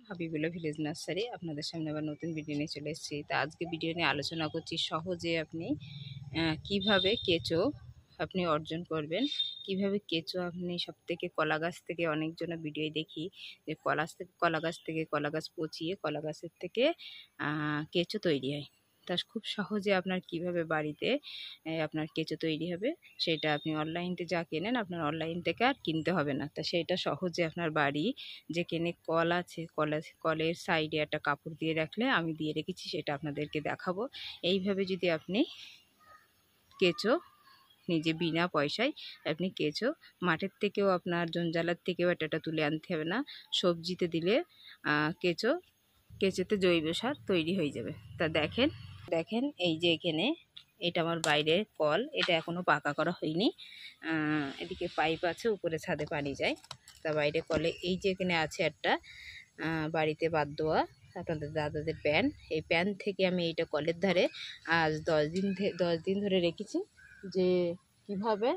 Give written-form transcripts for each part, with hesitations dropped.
Habibullah village nursery. আপনাদের সামনে আবার নতুন ভিডিও নিয়ে চলে এসেছি। তা আজকে ভিডিও নিয়ে আলোচনা করছি সহজে আপনি কিভাবে কেঁচো আপনি অর্জন করবেন, কিভাবে কেঁচো আপনি সবথেকে কলা গাছ থেকে অনেকজন ভিডিও দেখি যে কলা গাছ পচিয়ে কলা গাছের থেকে কেঁচো তৈরি হয়। তা খুব সহজে আপনার কিভাবে বাড়িতে আপনার কেঁচো তৈরি হবে সেটা আপনি অনলাইনতে যা কেনেন আপনার অনলাইন থেকে আর কিনতে হবে না। তা সেটা সহজে আপনার বাড়ি যেখানে কল আছে কলের সাইডে একটা কাপড় দিয়ে রাখলে আমি দিয়ে রেখেছি, সেটা আপনাদেরকে দেখাবো। এইভাবে যদি আপনি কেঁচো নিজে বিনা পয়সায় আপনি কেঁচো মাঠের থেকেও আপনার জঞ্জালার থেকেও এটা তুলে আনতে হবে না। সবজিতে দিলে কেঁচোতে জৈব সার তৈরি হয়ে যাবে। তা দেখেন এই যে এখানে এটা আমার বাইরের কল, এটা এখনও পাকা করা হয়নি। এদিকে পাইপ আছে, উপরে ছাদে পানি যায়। তা বাইরে কলে এই যে এখানে আছে একটা বাড়িতে বাদ দেওয়া আপনাদের দাদাদের প্যান, এই প্যান থেকে আমি এইটা কলের ধারে আজ 10 দিন ধরে রেখেছি যে কিভাবে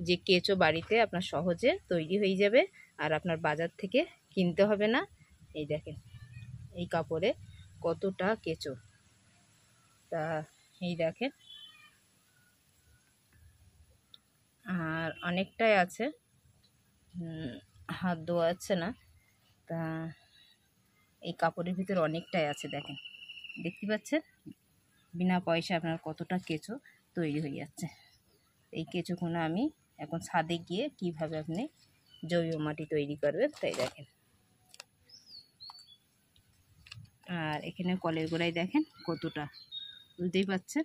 যে কেঁচো বাড়িতে আপনার সহজে তৈরি হয়ে যাবে আর আপনার বাজার থেকে কিনতে হবে না। এই দেখেন এই কাপড়ে কতটা কেঁচো, তা এই দেখেন আর অনেকটাই আছে, হাত ধোয়া যাচ্ছে না। তা এই কাপড়ের ভিতরে অনেকটাই আছে, দেখতে পাচ্ছেন বিনা পয়সা আপনার কতটা কেঁচো তৈরি হয়ে যাচ্ছে। এই কেঁচোগুলো আমি এখন ছাদে গিয়ে কিভাবে আপনি জৈব মাটি তৈরি করবেন তাই দেখেন। আর এখানে কলের গোড়ায় দেখেন কতটা, বুঝতেই পাচ্ছেন।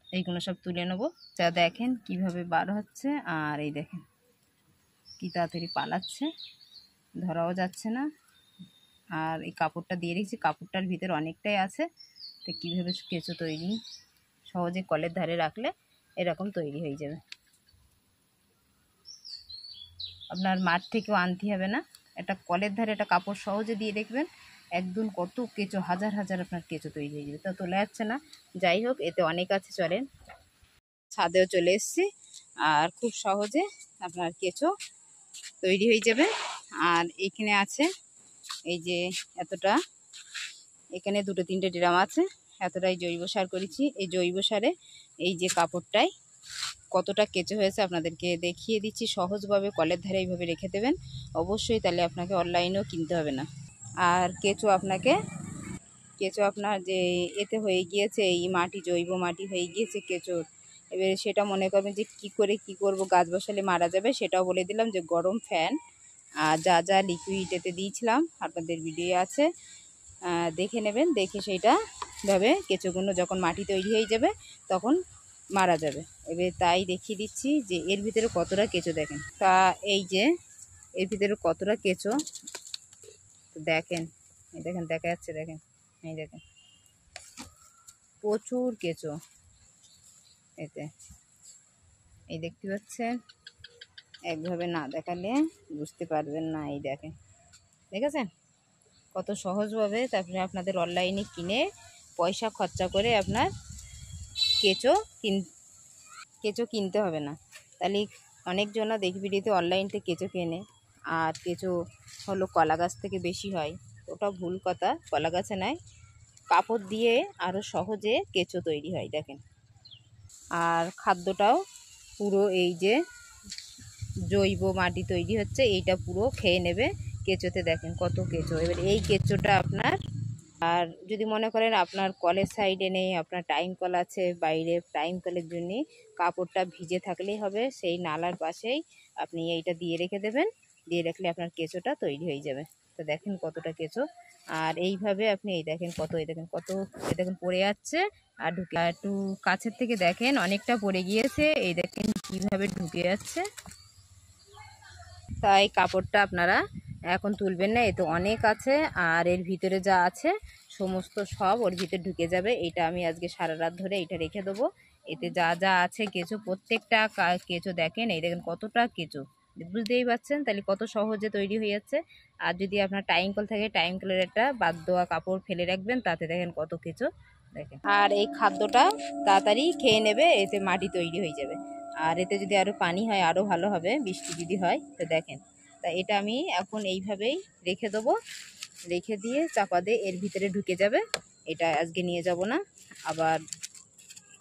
এইগুলো সব তুলে নেবো, যা দেখেন কিভাবে বার হচ্ছে। আর এই দেখেন কি তাড়াতাড়ি পালাচ্ছে, ধরাও যাচ্ছে না। আর এই কাপড়টা দিয়ে রেখেছি, কাপড়টার ভিতরে অনেকটাই আছে। তো কীভাবে কেঁচো তৈরি সহজে কলের ধারে রাখলে এরকম তৈরি হয়ে যাবে, আপনার মাঠ থেকেও আনতে হবে না। একটা কলের ধারে একটা কাপড় সহজে দিয়ে দেখবেন, একদম কত কেঁচো, হাজার হাজার আপনার কেঁচো তৈরি হয়ে যাবে। তা তোলা যাচ্ছে না, যাই হোক এতে অনেক আছে। চলেন ছাদেও চলে এসেছি, আর খুব সহজে আপনার কেঁচো তৈরি হয়ে যাবে। আর এখানে আছে এই যে এতটা, এখানে 2-3টে ড্রাম আছে, এতটাই জৈব সার করেছি। এই জৈব সারে এই যে কাপড়টায় কতটা কেঁচো হয়েছে আপনাদেরকে দেখিয়ে দিচ্ছি সহজভাবে। কলের ধারে এইভাবে রেখে দেবেন অবশ্যই, তাহলে আপনাকে অনলাইনেও কিনতে হবে না। আর কেঁচো আপনার যে এতে হয়ে গিয়েছে, এই মাটি জৈব মাটি হয়ে গিয়েছে কেঁচোর, এবারে সেটা মনে করবেন যে কি করব, গাছ বসালে মারা যাবে। সেটাও বলে দিলাম যে গরম ফ্যান আর যা লিকুইড এতে দিয়েছিলাম আপনাদের ভিডিও আছে, দেখে নেবেন। দেখে সেইটা ভাবে কেঁচোগুলো যখন মাটি তৈরি হয়ে যাবে তখন মারা যাবে। এবার তাই দেখিয়ে দিচ্ছি যে এর ভিতরে কতটা কেঁচো দেখেন। তা এই যে এর ভিতরে কতটা কেঁচো দেখেন, এই দেখেন দেখা যাচ্ছে, দেখেন এই দেখেন প্রচুর কেঁচো এতে, এই দেখতে পাচ্ছেন। একভাবে না দেখালে বুঝতে পারবেন না। এই দেখেছেন কত সহজভাবে। তারপরে আপনাদের অনলাইনে কিনে পয়সা খরচা করে আপনার কেঁচো কিনতে হবে না। তাহলে অনেকজনা দেখি ভিডিওতে অনলাইন থেকে কেঁচো কেনে, আর কেঁচো হলো কলা গাছ থেকে বেশি হয়। ওটা ভুল কথা, কলা গাছে নয়, কাপড় দিয়ে আরও সহজে কেঁচো তৈরি হয় দেখেন। আর খাদ্যটাও পুরো এই যে জৈব মাটি তৈরি হচ্ছে, এইটা পুরো খেয়ে নেবে কেঁচোতে। দেখেন কত কেঁচো। এবার এই কেঁচোটা আপনার, আর যদি মনে করেন আপনার কলের সাইডে নেই, আপনার টাইম কল আছে বাইরে, টাইম কলের জন্যে কাপড়টা ভিজে থাকলেই হবে, সেই নালার পাশেই আপনি এইটা দিয়ে রেখে দেবেন, দিয়ে রাখলে আপনার কেঁচোটা তৈরি হয়ে যাবে। তো দেখেন কতটা কেঁচো। আর এইভাবে আপনি এই দেখেন কত, এই দেখেন পড়ে যাচ্ছে। আর একটু কাছের থেকে দেখেন অনেকটা পড়ে গিয়েছে, এই দেখেন কিভাবে ঢুকে যাচ্ছে। তাই কাপড়টা আপনারা এখন তুলবেন না, এ তো অনেক আছে। আর এর ভিতরে যা আছে সমস্ত সব ওর ভিতরে ঢুকে যাবে। এটা আমি আজকে সারা রাত ধরে এটা রেখে দেবো। এতে যা আছে কেঁচো, প্রত্যেকটা কেঁচো দেখেন, এই দেখেন কতটা কেঁচো, বুঝতেই পারছেন তাহলে কত সহজে তৈরি হয়ে যাচ্ছে। আর যদি আপনার টাইম কল থাকে, টাইম কলের একটা বাদ দেওয়া কাপড় ফেলে রাখবেন, তাতে দেখেন কত কেঁচো দেখেন। আর এই খাদ্যটা তাড়াতাড়ি খেয়ে নেবে, এতে মাটি তৈরি হয়ে যাবে। আর এতে যদি আরও পানি হয় আরও ভালো হবে, বৃষ্টি যদি হয়। তো দেখেন, তা এটা আমি এখন এইভাবেই রেখে দেবো। রেখে দিয়ে চাপা দিয়ে এর ভিতরে ঢুকে যাবে। এটা আজকে নিয়ে যাব না, আবার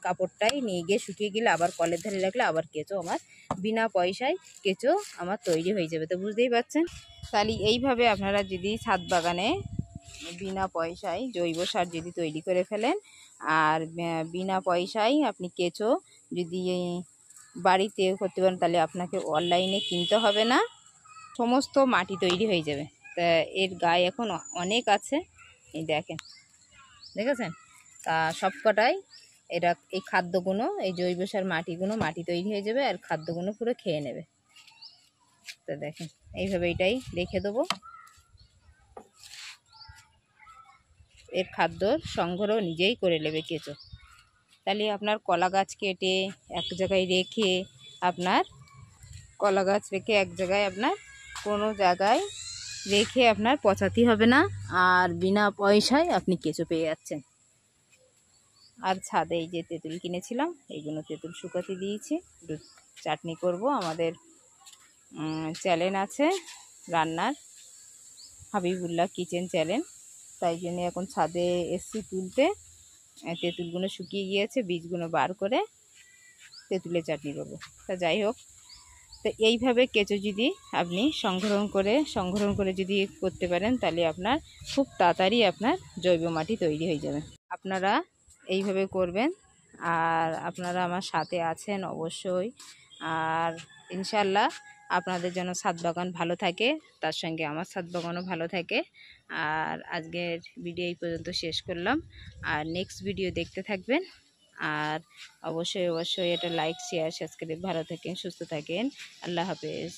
কাপড়টাই নিয়ে গিয়ে শুকিয়ে গেলে আবার কলের ধারে রাখলে আবার কেঁচো আমার বিনা পয়সায় কেঁচো আমার তৈরি হয়ে যাবে। তো বুঝতেই পারছেন, তাহলে এইভাবে আপনারা যদি ছাদ বাগানে বিনা পয়সায় জৈব সার যদি তৈরি করে ফেলেন, আর বিনা পয়সায় আপনি কেঁচো যদি বাড়িতে করতে পারেন, তাহলে আপনাকে অনলাইনে কিনতে হবে না, সমস্ত মাটি তৈরি হয়ে যাবে। তা এর গায়ে এখন অনেক আছে, এই দেখেছেন। তা সবকটাই এরা এই খাদ্যগুলো, এই জৈব সার মাটিগুলো মাটি তৈরি হয়ে যাবে আর খাদ্যগুলো পুরো খেয়ে নেবে। তো দেখেন এইভাবে এটাই রেখে দেবো। এর খাদ্য সংগ্রহ নিজেই করে নেবে কেঁচো। তাহলে আপনার কলা গাছ কেটে এক জায়গায় রেখে, আপনার কলা গাছ রেখে এক জায়গায় আপনার কোনো জায়গায় রেখে আপনার পচাতে হবে না, আর বিনা পয়সায় আপনি কেঁচো পেয়ে যাচ্ছেন। আর ছাদে এই যে তেঁতুল কিনেছিলাম, এইগুলো তেঁতুল শুকাতে দিয়েছি, একটু চাটনি করব। আমাদের চ্যানেল আছে রান্নার, হাবিবুল্লাহ কিচেন চ্যানেল, তাই জন্য এখন ছাদে এসছি তুলতে। তেঁতুলগুলো শুকিয়ে গিয়েছে, বীজগুলো বার করে তেঁতুলের চাটনি করবো। তা যাই হোক, তো এইভাবে কেঁচো যদি আপনি সংগ্রহ করে যদি করতে পারেন, তাহলে আপনার খুব তাড়াতাড়ি আপনার জৈব মাটি তৈরি হয়ে যাবে। আপনারা এইভাবে করবেন, আর আপনারা আমার সাথে আছেন অবশ্যই। আর ইনশাল্লাহ আপনাদের যেন ছাদ বাগান ভালো থাকে, তার সঙ্গে আমার ছাদ বাগানও ভালো থাকে। আর আজকের ভিডিও এই পর্যন্ত শেষ করলাম, আর নেক্সট ভিডিও দেখতে থাকবেন। আর অবশ্যই এটা লাইক, শেয়ার, সাবস্ক্রাইব। ভালো থাকেন, সুস্থ থাকেন। আল্লাহ হাফেজ।